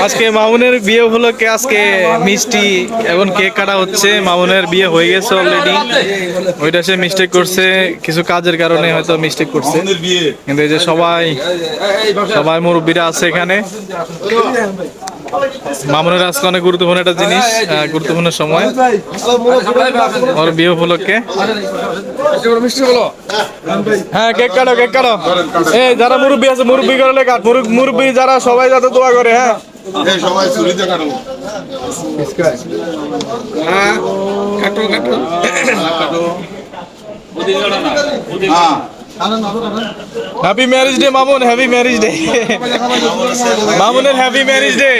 আজকে মামুনের বিয়ে উপলক্ষে আজকে মিষ্টি এবং কেক কাটা হচ্ছে। মামুনের বিয়ে হয়ে গেছে অলরেডি, ওইটা সে মিস্টেক করছে, কিছু কাজের কারণে হয়তো মিস্টেক করছে। কিন্তু এই যে সবাই মুরব্বীরা আছে এখানে। মামুনের আজকে অনেক গুরুত্বপূর্ণ একটা জিনিস, গুরুত্বপূর্ণ সময় ওর বিয়ে উপলক্ষে। হ্যাঁ, কেক কাটো, কেক কাটো। এই যারা মুরব্বী আছে মুরব্বী করলে কাট, মুরব্বী যারা সবাই যাতে দোয়া করে। হ্যাঁ, সবাই ছুরিতে কাটো। হ্যাঁ, কাটো কাটো কাটো। Happy marriage day Mamun, happy marriage day মামুনের, হ্যাপি ম্যারেজ ডে।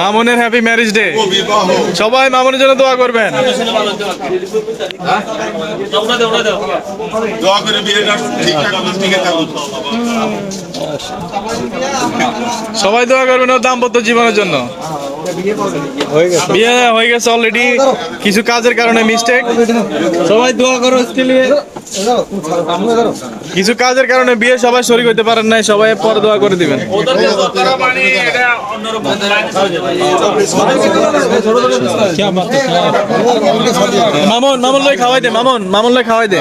মামুনের হ্যাপি ম্যারেজ ডে। সবাই মামুনের জন্য দোয়া করবেন। সবাই দোয়া করবেন ওর দাম্পত্য জীবনের জন্য। বিয়ে হয়ে গেছে অলরেডি, কিছু কাজের কারণে মিস্টেক। সবাই দোয়া করো। কিছু কাজের কারণে বিয়ে সবাই শরীক হইতে পারেন নাই, সবাই পরে দোয়া করে দিবেন। মামুন লই খাওয়াই দে, মামুন লই খাওয়াই দে।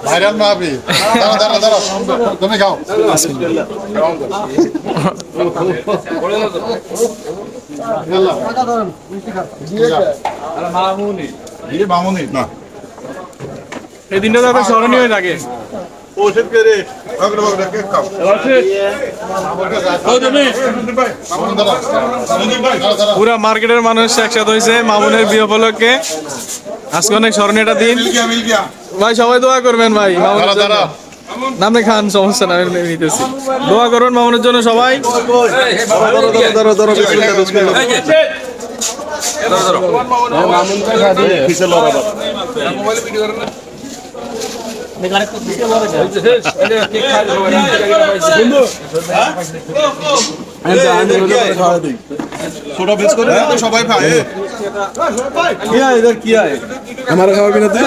ভাইরাল মাহবি, দাঁড়া দাঁড়া, তুমি খাও। এই দিনটা তো স্মরণীয় হয়ে থাকে। পুরা মার্কেটের মানুষ একসাথে হয়েছে মামুনের বিয়ে উপলক্ষে। আজকে অনেক স্মরণীয় একটা দিন ভাই, সবাই দোয়া করবেন ভাই। নামে খান, সমস্যা না, নিতেছি। দোয়া করুন মামুনের জন্য সবাই। সবাই খায়। हमारा खावा पीना तो